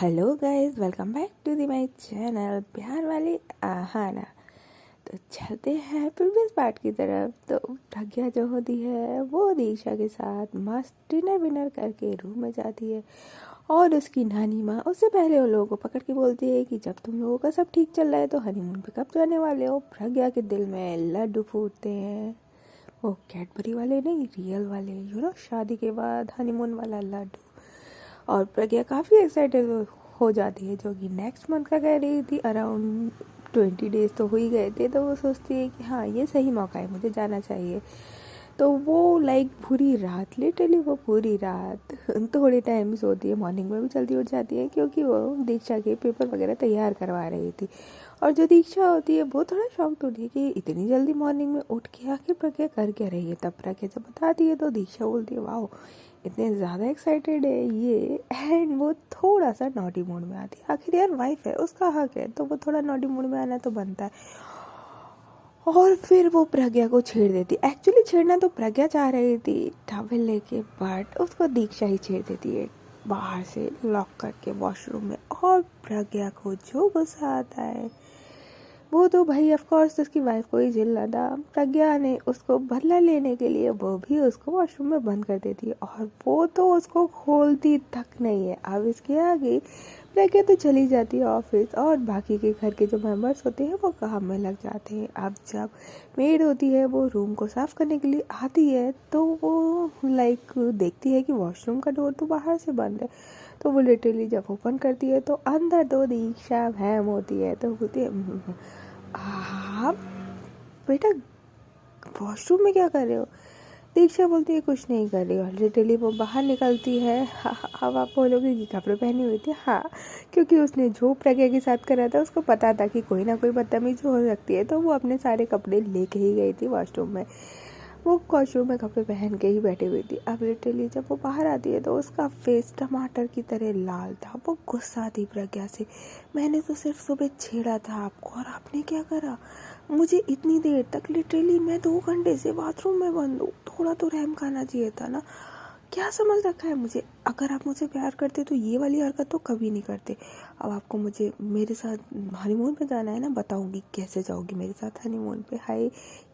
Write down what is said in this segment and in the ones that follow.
Hello guys, welcome back to the my channel प्यार वाली आहाना। तो चलते हैं प्रीवियस पार्ट की तरफ। तो प्रज्ञा जो होती है वो दीक्षा के साथ मस्त डिनर विनर करके रूम में जाती है और उसकी नानी माँ उससे पहले उन लोगों को पकड़ के बोलती है कि जब तुम लोगों का सब ठीक चल रहा है तो हनीमून पे कब जाने वाले हो। प्रज्ञा के दिल में लड्डू फूटते हैं, वो कैडबरी वाले नहीं, रियल वाले, शादी के बाद हनीमून वाला लड्डू। और प्रज्ञा काफ़ी एक्साइटेड हो जाती है, जो कि नेक्स्ट मंथ का कह रही थी। अराउंड 20 डेज तो हो ही गए थे, तो वो सोचती है कि हाँ ये सही मौका है, मुझे जाना चाहिए। तो वो पूरी रात, लिटरली वो पूरी रात थोड़े टाइम सोती है, मॉर्निंग में भी जल्दी उठ जाती है क्योंकि वो दीक्षा के पेपर वगैरह तैयार करवा रही थी। और जो दीक्षा होती है वो थोड़ा शॉक्ड होती है कि इतनी जल्दी मॉर्निंग में उठ के आखिर प्रज्ञा कर क्या रही है। तब प्रज्ञा जब बताती है तो दीक्षा बोलती है वाह इतने ज़्यादा एक्साइटेड है ये। एंड वो थोड़ा सा नॉटी मूड में आती है, आखिर यार वाइफ है, उसका हक है, तो वो थोड़ा नॉटी मूड में आना तो बनता है। और फिर वो प्रज्ञा को छेड़ देती। एक्चुअली छेड़ना तो प्रज्ञा चाह रही थी टॉवल लेके, बट उसको दीक्षा ही छेड़ देती है बाहर से लॉक करके वॉशरूम में। और प्रज्ञा को जो गुस्सा आता है वो तो भाई ऑफ कोर्स उसकी वाइफ को ही झेलना था। प्रज्ञा ने उसको बदला लेने के लिए वो भी उसको वॉशरूम में बंद कर देती है और वो तो उसको खोलती तक नहीं है। अब इसके आगे प्रज्ञा तो चली जाती है ऑफिस और बाकी के घर के जो मेंबर्स होते हैं वो काम में लग जाते हैं। अब जब मेड होती है वो रूम को साफ करने के लिए आती है तो वो देखती है कि वॉशरूम का डोर तो बाहर से बंद है। तो वो लिटरली जब ओपन करती है तो अंदर तो दीक्षा भैम होती है। तो बोलती है आप बेटा वॉशरूम में क्या कर रहे हो। दीक्षा बोलती है कुछ नहीं कर रही। और लिटरली वो बाहर निकलती है। अब आप बोलोगे कि कपड़े पहनी हुई थी, हाँ, क्योंकि उसने जो प्रज्ञा के साथ करा था उसको पता था कि कोई ना कोई बदतमीजी हो सकती है, तो वो अपने सारे कपड़े लेके ही गई थी वॉशरूम में। वो वॉशरूम में कपड़े पहन के ही बैठी हुई थी। अब लिटरली जब वो बाहर आती है तो उसका फेस टमाटर की तरह लाल था। वो गुस्सा थी प्रज्ञा से, मैंने तो सिर्फ सुबह छेड़ा था आपको और आपने क्या करा। मुझे इतनी देर तक, लिटरली मैं 2 घंटे से बाथरूम में बंद हूँ, थोड़ा तो रहम खाना चाहिए था ना। क्या समझ रखा है मुझे। अगर आप मुझे प्यार करते तो ये वाली हरकत तो कभी नहीं करते। अब आपको मुझे मेरे साथ हनीमून पे जाना है ना, बताऊंगी कैसे जाओगी मेरे साथ हनीमून पे। हाय,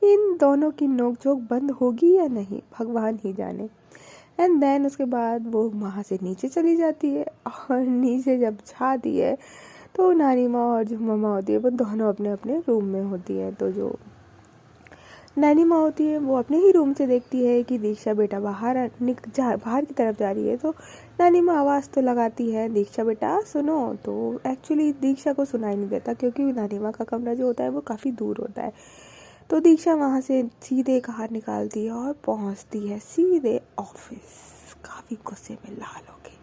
इन दोनों की नोकझोंक बंद होगी या नहीं भगवान ही जाने। एंड देन उसके बाद वो वहाँ से नीचे चली जाती है और नीचे जब जाती है तो नानी माँ और जो मम्मा होती है वो दोनों अपने अपने रूम में होती है। तो जो नानी माँ होती है वो अपने ही रूम से देखती है कि दीक्षा बेटा बाहर की तरफ जा रही है। तो नानी माँ आवाज़ तो लगाती है दीक्षा बेटा सुनो। तो एक्चुअली दीक्षा को सुनाई नहीं देता क्योंकि नानी माँ का कमरा जो होता है वो काफ़ी दूर होता है। तो दीक्षा वहाँ से सीधे कार निकालती है और पहुँचती है सीधे ऑफिस, काफ़ी गुस्से में लाल हो गई।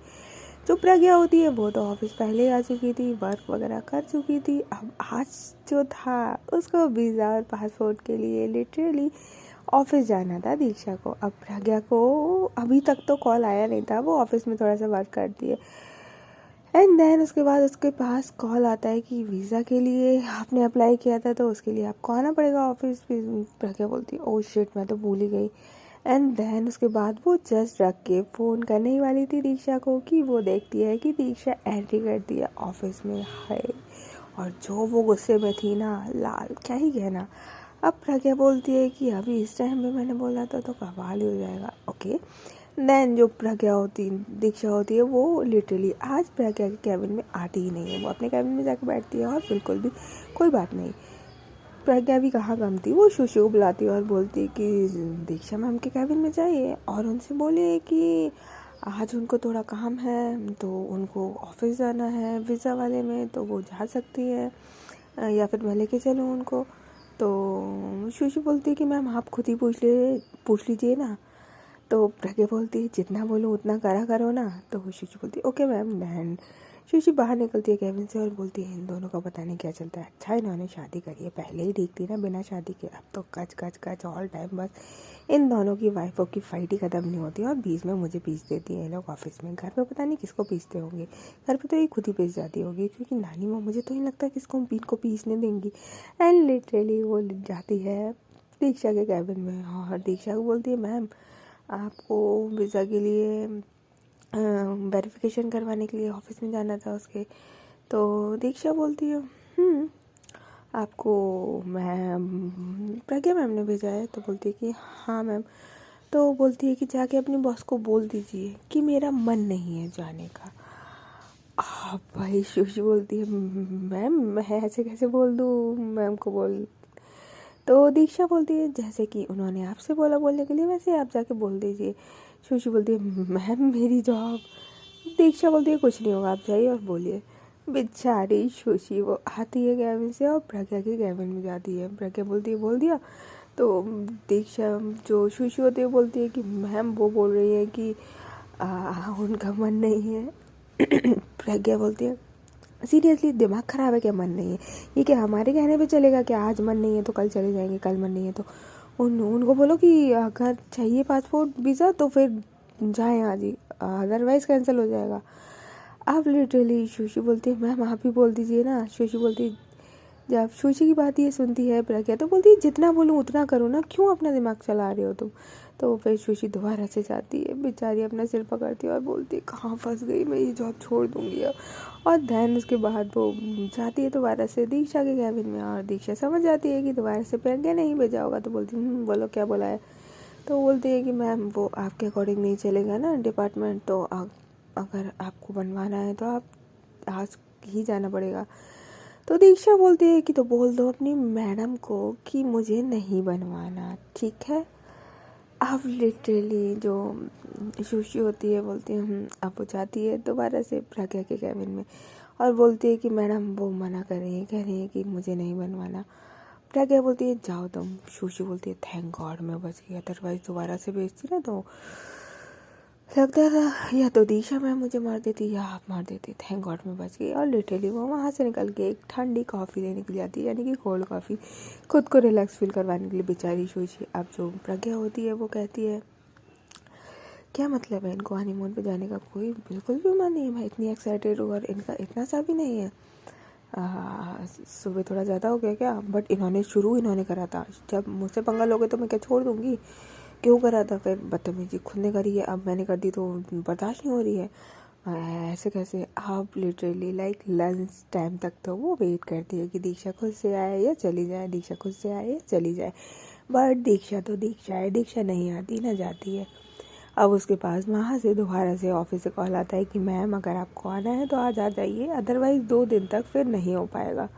जो प्रज्ञा होती है वो तो ऑफिस पहले आ चुकी थी, वर्क वगैरह कर चुकी थी। अब आज जो था उसको वीज़ा और पासपोर्ट के लिए लिटरली ऑफिस जाना था दीक्षा को। अब प्रज्ञा को अभी तक तो कॉल आया नहीं था, वो ऑफिस में थोड़ा सा वर्क करती है। एंड देन उसके बाद उसके पास कॉल आता है कि वीज़ा के लिए आपने अप्लाई किया था तो उसके लिए आपको आना पड़ेगा ऑफिस। प्रज्ञा बोलती है ओह शिट, मैं तो भूल ही गई। एंड देन उसके बाद वो जस्ट रख के फ़ोन करने ही वाली थी दीक्षा को कि वो देखती है कि दीक्षा एंट्री करती है ऑफिस में। है और जो वो गुस्से में थी ना, लाल क्या ही कहना। अब प्रज्ञा बोलती है कि अभी इस टाइम पे मैंने बोला था तो कमाल ही हो जाएगा। ओके, देन जो प्रज्ञा होती दीक्षा होती है वो लिटरली आज प्रज्ञा के कैबिन में आती ही नहीं है। वो अपने कैबिन में जाकर बैठती है और बिल्कुल भी कोई बात नहीं। प्रज्ञा भी कहाँ कम थी, वो शुशु को बुलाती है और बोलती कि दीक्षा मैम के कैबिन में जाइए और उनसे बोलिए कि आज उनको थोड़ा काम है, तो उनको ऑफिस जाना है वीज़ा वाले में, तो वो जा सकती है या फिर मैं लेके चलूँ उनको। तो शुशु बोलती है कि मैम आप खुद ही पूछ लीजिए ना। तो प्रज्ञा बोलती है जितना बोलो उतना करा करो ना। तो शुशु बोलती है ओके मैम। दैन शुशु बाहर निकलती है कैबिन से और बोलती है इन दोनों का पता नहीं क्या चलता है। अच्छा इन्होंने शादी करी है, पहले ही ठीक थी ना बिना शादी के, अब तो कच कच कच ऑल टाइम बस इन दोनों की वाइफों की फाइट ही ख़त्म नहीं होती और बीच में मुझे पीस देती है ये लोग ऑफिस में। घर पे पता नहीं किसको पीसते होंगे, घर पे तो ये खुद ही पीस जाती होगी क्योंकि नानी माँ मुझे तो नहीं लगता किसको इनको पीसने देंगी। एंड लिटरली वो जाती है दीक्षा के कैबिन में और दीक्षा को बोलती है मैम आपको वीज़ा के लिए वेरिफिकेशन करवाने के लिए ऑफिस में जाना था उसके। तो दीक्षा बोलती है आपको मैम प्रज्ञा मैम ने भेजा है। तो बोलती है कि हाँ मैम। तो बोलती है कि जाके अपनी बॉस को बोल दीजिए कि मेरा मन नहीं है जाने का। भाई शुशि बोलती है मैम मैं ऐसे कैसे बोल दूँ मैम को बोल। तो दीक्षा बोलती है जैसे कि उन्होंने आपसे बोला बोलने के लिए वैसे आप जाके बोल दीजिए। शुशि बोलती है मैम मेरी जॉब। दीक्षा बोलती है कुछ नहीं होगा आप जाइए और बोलिए। बेचारी शुशि वो आती है कैबिन से और प्रज्ञा के कैबिन में जाती है। प्रज्ञा बोलती है बोल दिया। तो दीक्षा जो शुशि होती है बोलती है कि मैम वो बोल रही है कि उनका मन नहीं है। प्रज्ञा बोलती है सीरियसली दिमाग ख़राब है क्या मन नहीं है? ये क्या हमारे कहने पे चलेगा कि आज मन नहीं है तो कल चले जाएंगे, कल मन नहीं है तो उनको बोलो कि अगर चाहिए पासपोर्ट वीज़ा तो फिर जाएं आज ही, अदरवाइज़ कैंसिल हो जाएगा। आप लिटरली शुशि बोलती है मैम आप ही बोल दीजिए ना। शुशि बोलती जब शुशि की बात ये सुनती है प्रज्ञा तो बोलती है जितना बोलूँ उतना करो ना, क्यों अपना दिमाग चला रहे हो तुम। तो फिर शुशि दोबारा से जाती है, बेचारी अपना सिर पकड़ती है और बोलती है कहाँ फंस गई मैं, ये जॉब छोड़ दूँगी अब। और दैन उसके बाद वो जाती है दोबारा से दीक्षा के कैबिन में और दीक्षा समझ जाती है कि दोबारा से प्रज्ञा नहीं भेजा होगा। तो बोलती बोलो क्या बोला है। तो बोलती है कि मैम वो आपके अकॉर्डिंग नहीं चलेगा ना डिपार्टमेंट, तो अगर आपको बनवाना है तो आप आज ही जाना पड़ेगा। तो दीक्षा बोलती है कि तो बोल दो अपनी मैडम को कि मुझे नहीं बनवाना, ठीक है। अब लिटरली जो शुशि होती है बोलती है अब वो जाती है दोबारा से प्रज्ञा के कैबिन में और बोलती है कि मैडम वो मना कर रही है, कह रही है कि मुझे नहीं बनवाना। प्रज्ञा बोलती है जाओ तुम। शुशि बोलती है थैंक गॉड मैं बच गई, अदरवाइज दोबारा से भेजती ना तो लगता था या तो दीक्षा मैम मुझे मार देती या आप मार देती। थैंक गॉड मैं बच गई। और लिटरली वो वहाँ से निकल के एक ठंडी कॉफ़ी लेने के लिए आती है, यानी कि कोल्ड कॉफ़ी, खुद को रिलैक्स फील करवाने के लिए। बेचारी शुशि अब जो प्रज्ञा होती है वो कहती है क्या मतलब है इनको हनीमून पे जाने का, कोई बिल्कुल भी मन नहीं है, मैं इतनी एक्साइटेड हूँ और इनका इतना सा भी नहीं है। सुबह थोड़ा ज़्यादा हो गया क्या, बट इन्होंने करा था, जब मुझसे पंगा लोगे तो मैं क्या छोड़ दूँगी, क्यों करा था, फिर बदतमीजी खुद ने करी है, अब मैंने कर दी तो बर्दाश्त नहीं हो रही है, ऐसे कैसे। आप लिटरली लाइक लंच टाइम तक तो वो वेट करती है कि दीक्षा खुद से आए या चली जाए, दीक्षा खुद से आए या चली जाए, बट दीक्षा तो दीक्षा है, दीक्षा नहीं आती ना जाती है। अब उसके पास वहाँ से दोबारा से ऑफिस से कॉल आता है कि मैम अगर आपको आना है तो आज आ जाइए, अदरवाइज़ 2 दिन तक फिर नहीं हो पाएगा।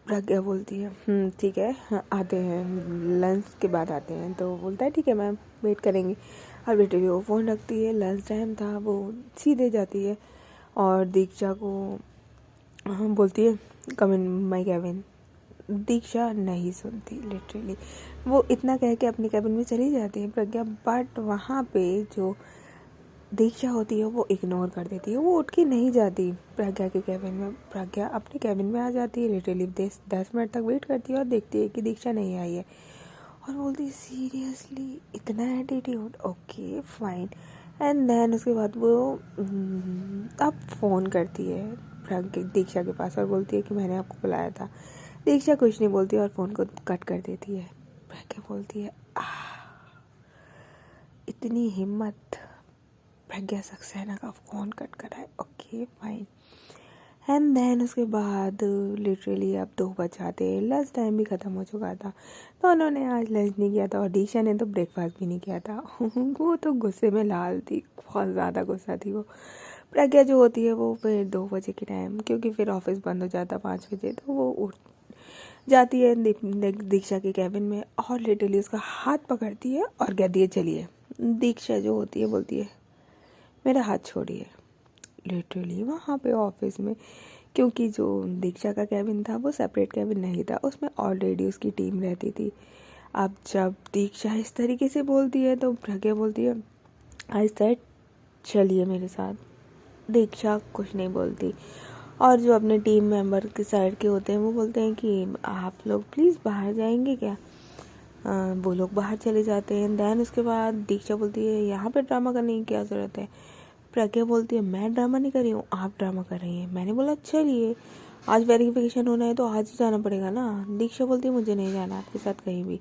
प्रज्ञा बोलती है ठीक है हाँ, आते हैं लंच के बाद आते हैं। तो बोलता है ठीक है मैम वेट करेंगे। अब बेटे वो फ़ोन रखती है, लंच टाइम था, वो सीधे जाती है और दीक्षा को बोलती है कम इन माई कैबिन। दीक्षा नहीं सुनती, लिटरली वो इतना कह के अपनी कैबिन में चली जाती है प्रज्ञा, बट वहाँ पे जो दीक्षा होती है वो इग्नोर कर देती है, वो उठ के नहीं जाती प्रज्ञा के कैबिन में। प्रज्ञा अपने कैबिन में आ जाती है, लिटरली 10 मिनट तक वेट करती है और देखती है कि दीक्षा नहीं आई है और बोलती है सीरियसली इतना attitude, okay fine. And then उसके बाद वो अब फ़ोन करती है दीक्षा के पास और बोलती है कि मैंने आपको बुलाया था। दीक्षा कुछ नहीं बोलती और फ़ोन को कट कर देती है। प्रज्ञा बोलती है इतनी हिम्मत, प्रज्ञा सक्सेना का फ़ोन कट कराए, ओके फाइन। एंड देन उसके बाद लिटरली अब 2 बज जाते, लंच टाइम भी ख़त्म हो चुका था, तो उन्होंने आज लंच नहीं किया था और दीक्षा ने तो ब्रेकफास्ट भी नहीं किया था। वो तो गुस्से में लाल थी, बहुत ज़्यादा गुस्सा थी वो। प्रज्ञा जो होती है वो फिर 2 बजे के टाइम, क्योंकि फिर ऑफिस बंद हो जाता 5 बजे, तो वो उठ जाती है दीक्षा के कैबिन में और लिटरली उसका हाथ पकड़ती है और कहती है चलिए। दीक्षा जो होती है बोलती है मेरा हाथ छोड़िए। लिटरली वहाँ पे ऑफिस में, क्योंकि जो दीक्षा का कैबिन था वो सेपरेट कैबिन नहीं था, उसमें ऑलरेडी उसकी टीम रहती थी। अब जब दीक्षा इस तरीके से बोलती है तो प्रज्ञा बोलती है आई सेड चलिए मेरे साथ। दीक्षा कुछ नहीं बोलती और जो अपने टीम मेंबर के साइड के होते हैं वो बोलते हैं कि आप लोग प्लीज़ बाहर जाएंगे क्या। वो लोग बाहर चले जाते हैं। दैन उसके बाद दीक्षा बोलती है यहाँ पे ड्रामा करने की क्या ज़रूरत है। प्रज्ञा बोलती है मैं ड्रामा नहीं कर रही हूँ, आप ड्रामा कर रही हैं। मैंने बोला चलिए आज वेरिफिकेशन होना है तो आज ही जाना पड़ेगा ना। दीक्षा बोलती है मुझे नहीं जाना आपके साथ कहीं भी।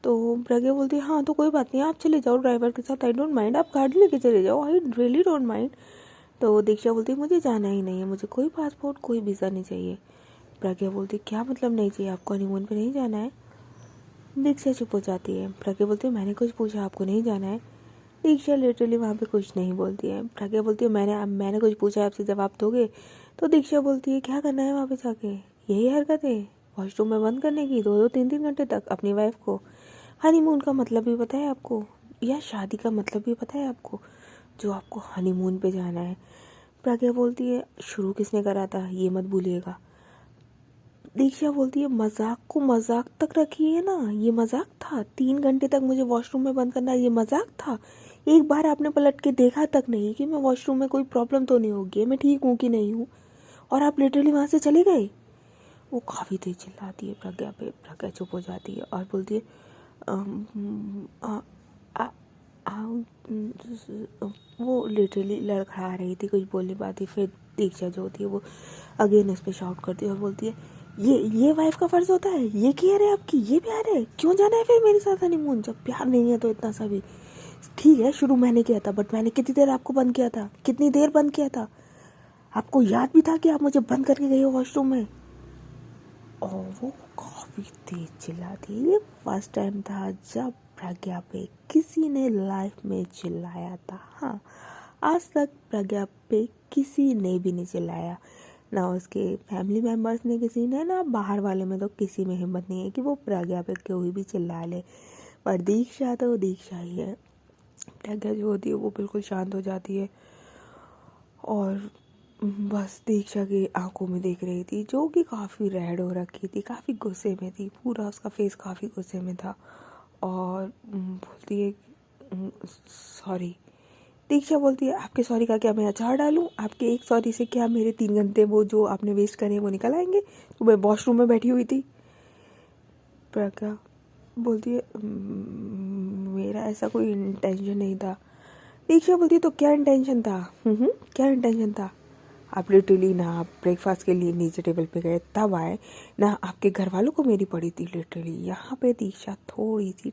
तो प्रज्ञा बोलती है हाँ तो कोई बात नहीं, आप चले जाओ ड्राइवर के साथ, आई डोंट माइंड, आप गाड़ी लेके चले जाओ, आई रियली डोंट माइंड। तो दीक्षा बोलती है मुझे जाना ही नहीं है, मुझे कोई पासपोर्ट कोई वीज़ा नहीं चाहिए। प्रज्ञा बोलती है क्या मतलब नहीं चाहिए, आपको हनीमून पे नहीं जाना है? दीक्षा चुप हो जाती है। प्रज्ञा बोलती है मैंने कुछ पूछा, आपको नहीं जाना है? दीक्षा लिटरली वहाँ पे कुछ नहीं बोलती है। प्रज्ञा बोलती है मैंने कुछ पूछा, आपसे जवाब दोगे? तो दीक्षा बोलती है क्या करना है वहाँ पे जाके, यही हरकत है वॉशरूम में बंद करने की 2-3 घंटे तक अपनी वाइफ को? हनीमून का मतलब भी पता है आपको, या शादी का मतलब भी पता है आपको, जो आपको हनीमून पे जाना है? प्रज्ञा बोलती है शुरू किसने करा था ये मत भूलिएगा। दीक्षा बोलती है मजाक को मजाक तक रखिए ना, ये मजाक था? 3 घंटे तक मुझे वॉशरूम में बंद करना ये मजाक था? एक बार आपने पलट के देखा तक नहीं कि मैं वॉशरूम में कोई प्रॉब्लम तो नहीं होगी, मैं ठीक हूँ कि नहीं हूँ, और आप लिटरली वहाँ से चले गए। वो काफ़ी तेज चिल्लाती है प्रज्ञा पे। प्रज्ञा चुप हो जाती है और बोलती है वो लिटरली लड़खड़ा रही थी, कुछ बोल नहीं पाती। फिर दीक्षा जो होती है वो अगेन उस पर शॉट करती है और बोलती है ये वाइफ का फर्ज होता है, ये केयर है आपकी, ये प्यार है, क्यों जाना है फिर मेरे साथ हनीमून जब प्यार नहीं है तो इतना सा भी? ठीक है शुरू मैंने किया था, बट मैंने कितनी देर आपको बंद किया था, कितनी देर बंद किया था? आपको याद भी था कि आप मुझे बंद करके गए हो वॉशरूम में? और वो काफ़ी तेज चिल्लाती है। ये फर्स्ट टाइम था जब प्रज्ञा पे किसी ने लाइफ में चिल्लाया था। हाँ, आज तक प्रज्ञा पे किसी ने भी नहीं चिल्लाया, ना उसके फैमिली मेम्बर्स ने किसी ने, ना बाहर वाले में तो किसी में हिम्मत नहीं है कि वो प्रज्ञा पे कोई भी चिल्ला ले। पर दीक्षा तो दीक्षा ही है। प्रज्ञा जो होती है वो बिल्कुल शांत हो जाती है और बस दीक्षा की आंखों में देख रही थी, जो कि काफ़ी रेड हो रखी थी, काफ़ी गुस्से में थी, पूरा उसका फेस काफ़ी गुस्से में था। और बोलती है सॉरी। दीक्षा बोलती है आपके सॉरी का क्या मैं अचार डालूं? आपके एक सॉरी से क्या मेरे 3 घंटे वो जो आपने वेस्ट करे वो निकल आएंगे? तो मैं वॉशरूम में बैठी हुई थी। प्रज्ञा बोलती है मेरा ऐसा कोई इंटेंशन नहीं था। दीक्षा बोलती है तो क्या इंटेंशन था? क्या इंटेंशन था? आप लिटरली ना आप ब्रेकफास्ट के लिए नीचे टेबल पे गए तब आए, ना आपके घर वालों को मेरी पड़ी थी। लिटरली यहाँ पे दीक्षा थोड़ी सी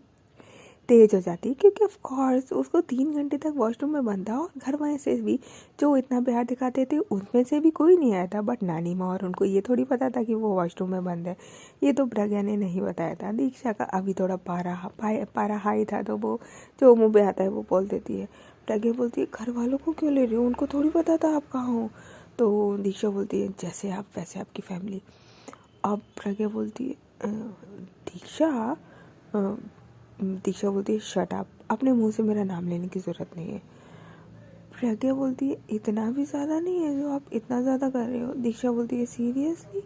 तेज हो जाती है, क्योंकि ऑफ कोर्स उसको 3 घंटे तक वॉशरूम में बंद था और घर वाले से भी जो इतना प्यार दिखाते थे उनमें से भी कोई नहीं आया था। बट नानी माँ और उनको ये थोड़ी पता था कि वो वॉशरूम में बंद है, ये तो प्रज्ञा ने नहीं बताया था। दीक्षा का अभी थोड़ा पारा हाई था, तो वो जो मुँह पे आता है वो बोल देती है। प्रज्ञा बोलती है घर वालों को क्यों ले रही हो, उनको थोड़ी पता था आप कहाँ हो? तो दीक्षा बोलती है जैसे आप वैसे आपकी फैमिली। अब प्रज्ञा बोलती है दीक्षा बोलती है शट अप, अपने मुंह से मेरा नाम लेने की ज़रूरत नहीं है। प्रज्ञा बोलती है इतना भी ज़्यादा नहीं है जो आप इतना ज़्यादा कर रहे हो। दीक्षा बोलती है सीरियसली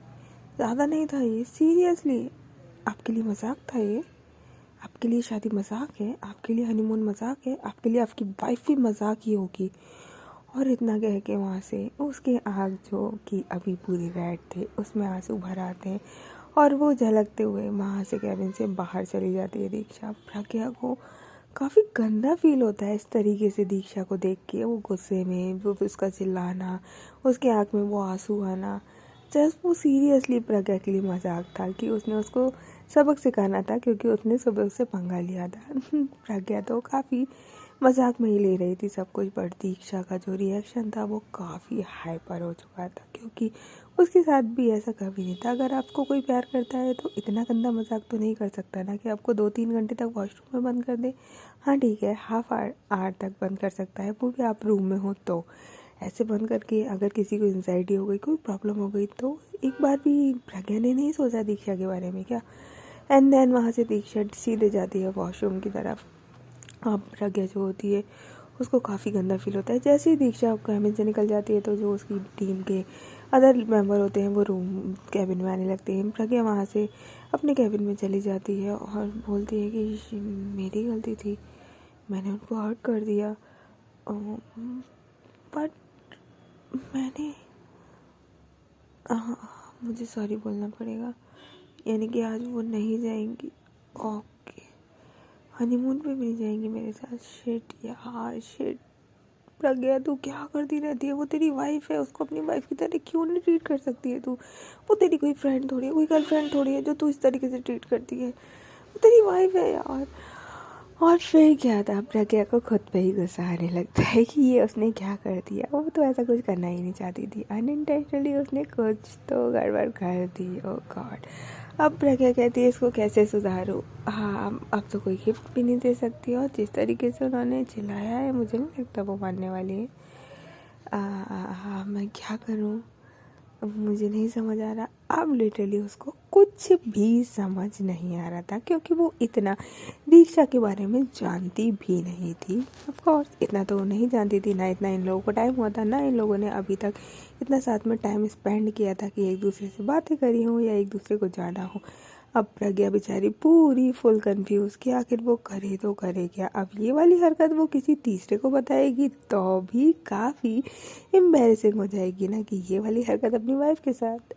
ज़्यादा नहीं था ये, सीरियसली आपके लिए मजाक था ये? आपके लिए शादी मजाक है? आपके लिए हनीमून मजाक है? आपके लिए आपकी वाइफ भी मजाक ही होगी? और इतना कह के वहाँ से उसके आँख जो कि अभी पूरी रेड थे उसमें आंसू भर आते हैं और वो झलकते हुए वहाँ से कैबिन से बाहर चली जाती है दीक्षा। प्रज्ञा को काफ़ी गंदा फील होता है इस तरीके से दीक्षा को देख के, वो गुस्से में, वो उसका चिल्लाना, उसके आँख में वो आंसू आना। जस्ट वो सीरियसली प्रज्ञा के लिए मजाक था कि उसने उसको सबक सिखाना था, क्योंकि उसने सुबह उससे पंगा लिया था। प्रज्ञा तो काफ़ी मजाक में ही ले रही थी सब कुछ, बट दीक्षा का जो रिएक्शन था वो काफ़ी हाइपर हो चुका था, क्योंकि उसके साथ भी ऐसा कभी नहीं था। अगर आपको कोई प्यार करता है तो इतना गंदा मजाक तो नहीं कर सकता ना कि आपको 2-3 घंटे तक वॉशरूम में बंद कर दे। हाँ ठीक है, हाफ आवर तक बंद कर सकता है, वो भी आप रूम में हो तो। ऐसे बंद करके अगर किसी को एंजाइटी हो गई, कोई प्रॉब्लम हो गई, तो एक बार भी प्रज्ञा ने नहीं सोचा दीक्षा के बारे में क्या? एंड देन वहाँ से दीक्षा सीधे जाती है वॉशरूम की तरफ। अब प्रज्ञा जो होती है उसको काफ़ी गंदा फील होता है। जैसे ही दीक्षा कैबिन से निकल जाती है तो जो उसकी टीम के अदर मेंबर होते हैं वो रूम कैबिन में आने लगते हैं। प्रज्ञा वहाँ से अपने कैबिन में चली जाती है और बोलती है कि मेरी गलती थी, मैंने उनको हर्ट कर दिया, बट मैंने मुझे सॉरी बोलना पड़ेगा, यानी कि आज वो नहीं जाएंगी। ओके, हनीमून पे भी नहीं जाएंगी मेरे साथ? शिट यार, शिट। प्रज्ञा तू क्या करती रहती है? वो तेरी वाइफ है, उसको अपनी वाइफ की तरह क्यों नहीं ट्रीट कर सकती है तू? वो तेरी कोई फ्रेंड थोड़ी है, कोई गर्लफ्रेंड थोड़ी है जो तू इस तरीके से ट्रीट करती है। वो तेरी वाइफ है यार। और फिर क्या था, प्रज्ञा को खुद पे ही गुस्सा आने लगता है कि ये उसने क्या कर दिया। वो तो ऐसा कुछ करना ही नहीं चाहती थी, अनइंटेंशनली उसने कुछ तो गड़बड़ कर दी। ओ गॉड। अब प्रज्ञा कहती है इसको कैसे सुधारूं। हाँ, अब तो कोई गिफ्ट भी नहीं दे सकती, और जिस तरीके से उन्होंने चिल्लाया है मुझे नहीं लगता वो मानने वाली है। हाँ, मैं क्या करूं, अब मुझे नहीं समझ आ रहा। अब लिटरली उसको कुछ भी समझ नहीं आ रहा था, क्योंकि वो इतना दीक्षा के बारे में जानती भी नहीं थी। ऑफ कोर्स इतना तो नहीं जानती थी, ना इतना इन लोगों को टाइम हुआ था, ना इन लोगों ने अभी तक इतना साथ में टाइम स्पेंड किया था कि एक दूसरे से बातें करी हो या एक दूसरे को जाना हो। अब प्रज्ञा बेचारी पूरी फुल कंफ्यूज कि आखिर वो करे तो करे क्या। अब ये वाली हरकत वो किसी तीसरे को बताएगी तो भी काफ़ी एम्बैरेसिंग हो जाएगी ना, कि ये वाली हरकत अपनी वाइफ के साथ।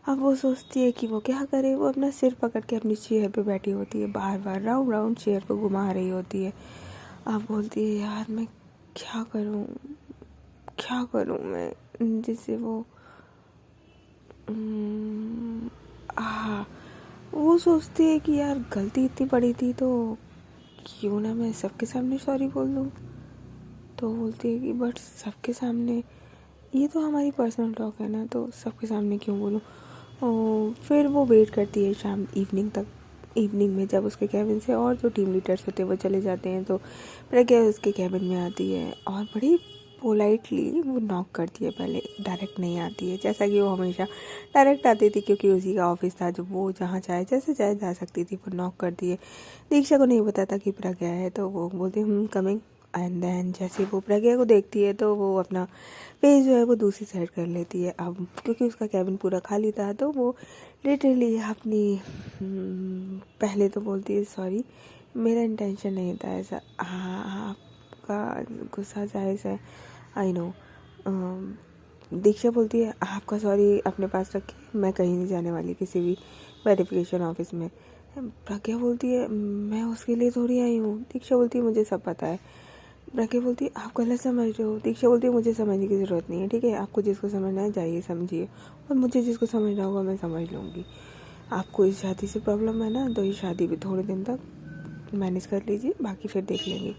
अब वो सोचती है कि वो क्या करे। वो अपना सिर पकड़ के अपनी चेयर पे बैठी होती है, बार बार राउंड राउंड चेयर को घुमा रही होती है। अब बोलती है यार मैं क्या करूं, क्या करूं मैं, जिससे वो हाँ, वो सोचती है कि यार गलती इतनी बड़ी थी तो क्यों ना मैं सबके सामने सॉरी बोल दूँ। तो बोलती है कि बट सबके सामने, ये तो हमारी पर्सनल टॉक है ना, तो सबके सामने क्यों बोलूँ। और फिर वो वेट करती है शाम इवनिंग तक। इवनिंग में जब उसके कैबिन से और जो टीम लीडर्स होते हैं वो चले जाते हैं, तो प्रज्ञा उसके कैबिन में आती है और बड़ी पोलाइटली वो नॉक करती है। पहले डायरेक्ट नहीं आती है, जैसा कि वो हमेशा डायरेक्ट आती थी, क्योंकि उसी का ऑफिस था जो वो जहाँ चाहे जैसे चाहे जा सकती थी। वो नॉक करती है, दीक्षा को नहीं पता था कि प्रज्ञा है, तो वो बोलती है कमिंग। एंड देन जैसे वो प्रज्ञा को देखती है तो वो अपना फेस जो है वो दूसरी साइड कर लेती है। अब क्योंकि उसका कैबिन पूरा खाली था, तो वो लिटरली अपनी पहले तो बोलती है सॉरी, मेरा इंटेंशन नहीं था ऐसा। हाँ, आपका गुस्सा जायज़ है, आई नो। दीक्षा बोलती है आपका सॉरी अपने पास रखिए, मैं कहीं नहीं जाने वाली किसी भी वेरिफिकेशन ऑफिस में। प्रज्ञा बोलती है मैं उसके लिए थोड़ी आई हूँ। दीक्षा बोलती है मुझे सब पता है। प्रज्ञा बोलती है आप गलत समझ रहे हो। दीक्षा बोलती है मुझे समझने की ज़रूरत नहीं है, ठीक है, आपको जिसको समझना है जाइए समझिए, और मुझे जिसको समझना होगा मैं समझ लूँगी। आपको इस शादी से प्रॉब्लम है ना, तो ये शादी भी थोड़े दिन तक मैनेज कर लीजिए, बाकी फिर देख लेंगे।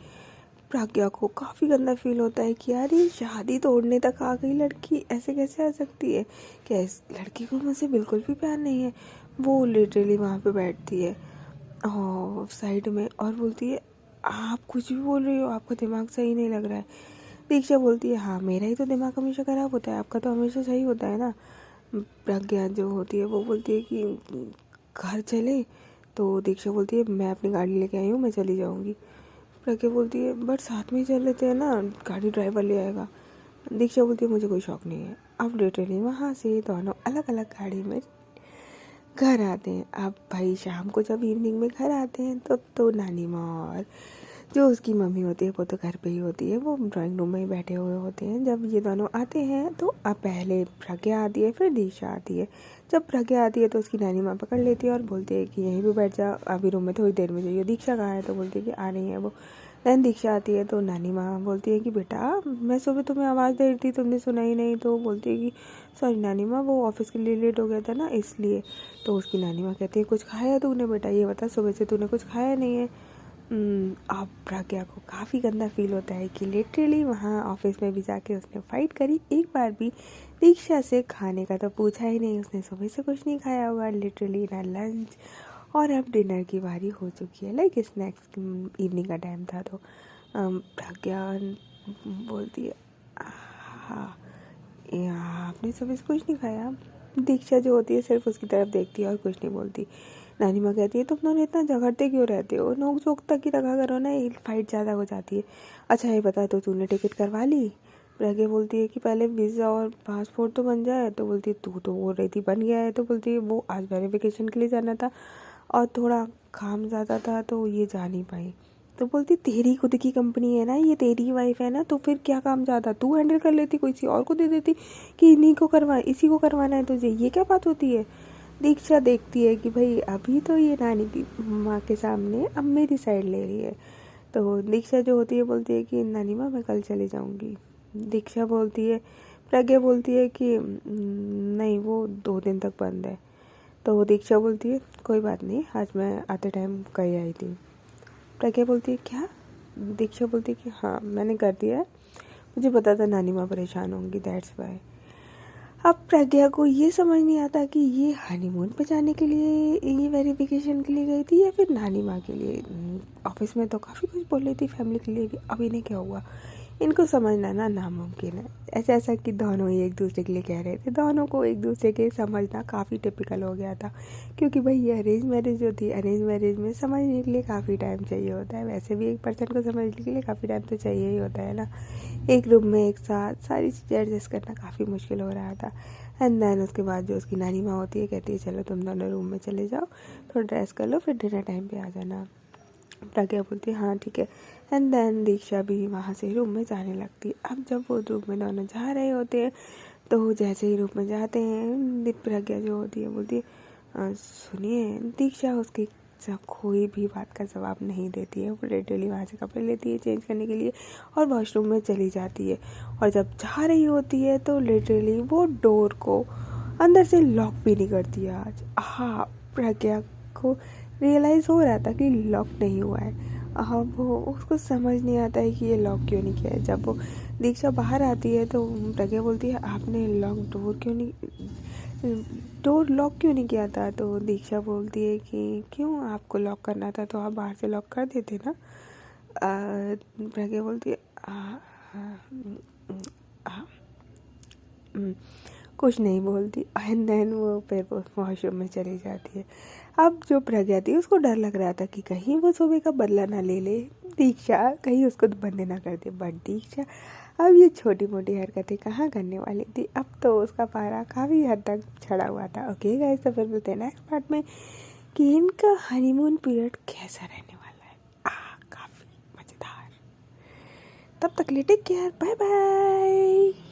प्रज्ञा को काफ़ी गंदा फील होता है कि यार ये शादी तोड़ने तक आ गई लड़की, ऐसे कैसे आ सकती है, क्या इस लड़की को मुझसे बिल्कुल भी प्यार नहीं है। वो लिटरली वहाँ पे बैठती है और साइड में और बोलती है आप कुछ भी बोल रही हो, आपका दिमाग सही नहीं लग रहा है। दीक्षा बोलती है हाँ, मेरा ही तो दिमाग हमेशा ख़राब होता है, आपका तो हमेशा सही होता है ना। प्रज्ञा जो होती है वो बोलती है कि घर चले, तो दीक्षा बोलती है मैं अपनी गाड़ी लेके आई हूँ, मैं चली जाऊँगी। प्रज्ञा बोलती है बट साथ में ही चल लेते हैं ना, गाड़ी ड्राइवर ले आएगा। दीक्षा बोलती है मुझे कोई शौक नहीं है। अब लिटरली वहाँ से दोनों अलग अलग गाड़ी में घर आते हैं। अब भाई शाम को जब इवनिंग में घर आते हैं तो नानी माँ और जो उसकी मम्मी होती है वो तो घर पे ही होती है, वो ड्राइंग रूम में ही बैठे हुए होते हैं। जब ये दोनों आते हैं तो अब पहले प्रज्ञा आती है, फिर दीक्षा आती है। जब प्रज्ञा आती है तो उसकी नानी माँ पकड़ लेती है और बोलती है कि यहीं पे बैठ जा, अभी रूम में थोड़ी देर में जाइए। दीक्षा कहाँ है, तो बोलती है कि आ रही है वो। दैन दीक्षा आती है तो नानी माँ बोलती है कि बेटा मैं सुबह तुम्हें आवाज़ दे रही थी, तुमने सुना ही नहीं। तो बोलती है कि सॉरी नानी माँ, वो ऑफिस के लिए लेट हो गया था ना इसलिए। तो उसकी नानी माँ कहती है कुछ खाया तूने बेटा, ये बता सुबह से तूने कुछ खाया नहीं है। अब प्रज्ञा को काफ़ी गंदा फील होता है कि लिटरली वहाँ ऑफिस में भी जाके उसने फाइट करी, एक बार भी दीक्षा से खाने का तो पूछा ही नहीं। उसने सुबह से कुछ नहीं खाया हुआ लिटरली, ना लंच, और अब डिनर की बारी हो चुकी है, लाइक स्नैक्स इवनिंग का टाइम था। तो प्रज्ञा बोलती है हाँ, आपने सुबह से कुछ नहीं खाया। दीक्षा जो होती है सिर्फ उसकी तरफ देखती है और कुछ नहीं बोलती। नानी माँ कहती है तुम दोनों इतना झगड़ते क्यों रहते हो, नोक झोंक तक ही रखा करो ना, ये फाइट ज़्यादा हो जाती है। अच्छा ये बता तो तूने टिकट करवा ली। प्रज्ञा बोलती है कि पहले वीज़ा और पासपोर्ट तो बन जाए। तो बोलती है तू तो बोल रही थी बन गया है। तो बोलती है वो आज वेरिफिकेशन के लिए जाना था और थोड़ा काम ज़्यादा था तो ये जा नहीं पाई। तो बोलती तेरी खुद की कंपनी है ना, ये तेरी वाइफ है ना, तो फिर क्या काम ज़्यादा, तू हैंडल कर लेती, कोई सी और को दे देती कि इन्हीं को करवा, इसी को करवाना है तुझे, ये क्या बात होती है। दीक्षा देखती है कि भाई अभी तो ये नानी की माँ के सामने अब मेरी साइड ले रही है। तो दीक्षा जो होती है बोलती है कि नानी माँ मैं कल चली जाऊँगी। दीक्षा बोलती है, प्रज्ञा बोलती है कि नहीं वो 2 दिन तक बंद है। तो दीक्षा बोलती है कोई बात नहीं, आज मैं आते टाइम कहीं आई थी। प्रज्ञा बोलती है क्या? दीक्षा बोलती है कि हाँ मैंने कर दिया है, मुझे पता था नानी माँ परेशान होंगी, दैट्स वाई। अब प्रज्ञा को ये समझ नहीं आता कि ये हनीमून पे जाने के लिए, ये वेरिफिकेशन के लिए गई थी या फिर नानी माँ के लिए। ऑफिस में तो काफ़ी कुछ बोल रही थी फैमिली के लिए, अब इन्हें क्या हुआ। इनको समझना ना नामुमकिन है। ऐसा कि दोनों ही एक दूसरे के लिए कह रहे थे, दोनों को एक दूसरे के समझना काफ़ी टिपिकल हो गया था। क्योंकि भाई ये अरेंज मैरिज जो थी, अरेंज मैरिज में समझने के लिए काफ़ी टाइम चाहिए होता है। वैसे भी एक पर्सन को समझने के लिए काफ़ी टाइम तो चाहिए ही होता है ना। एक रूम में एक साथ सारी चीज़ें एडजस्ट करना काफ़ी मुश्किल हो रहा था। एंड देन उसके बाद जो उसकी नानी माँ होती है, कहती है चलो तुम दोनों रूम में चले जाओ, थोड़ा ड्रेस कर लो, फिर डिनर टाइम पे आ जाना। प्रज्ञा बोलती है हाँ ठीक है। एंड देन दीक्षा भी वहाँ से रूम में जाने लगती। अब जब वो रूम में दोनों जा रहे होते हैं, तो जैसे ही रूम में जाते हैं, प्रज्ञा जो होती है बोलती है सुनिए। दीक्षा उसकी कोई भी बात का जवाब नहीं देती है। वो लिटरली वहाँ से कपड़े लेती है चेंज करने के लिए और वॉशरूम में चली जाती है। और जब जा रही होती है तो लिटरली वो डोर को अंदर से लॉक भी नहीं करती है आज। हाँ, प्रज्ञा को रियलाइज़ हो रहा था कि लॉक नहीं हुआ है। अब वो उसको समझ नहीं आता है कि ये लॉक क्यों नहीं किया है। जब वो दीक्षा बाहर आती है तो प्रज्ञा बोलती है आपने डोर लॉक क्यों नहीं किया था। तो दीक्षा बोलती है कि क्यों, आपको लॉक करना था तो आप बाहर से लॉक कर देते ना। प्रज्ञा बोलती है कुछ नहीं बोलती। एंड देन वो फिर वॉशरूम में चली जाती है। अब जो प्रज्ञा थी उसको डर लग रहा था कि कहीं वो सुबह का बदला ना ले ले दीक्षा, कहीं उसको बंदे ना कर दे। बट दीक्षा अब ये छोटी मोटी हरकतें कहाँ करने वाली थी। अब तो उसका पारा काफ़ी हद तक चढ़ा हुआ था। ओके गाइस, तो फिर मिलते हैं नेक्स्ट पार्ट में कि इनका हनीमून पीरियड कैसा रहने वाला है। काफ़ी मज़ेदार। तब तक के लिए टेक केयर, बाय बाय।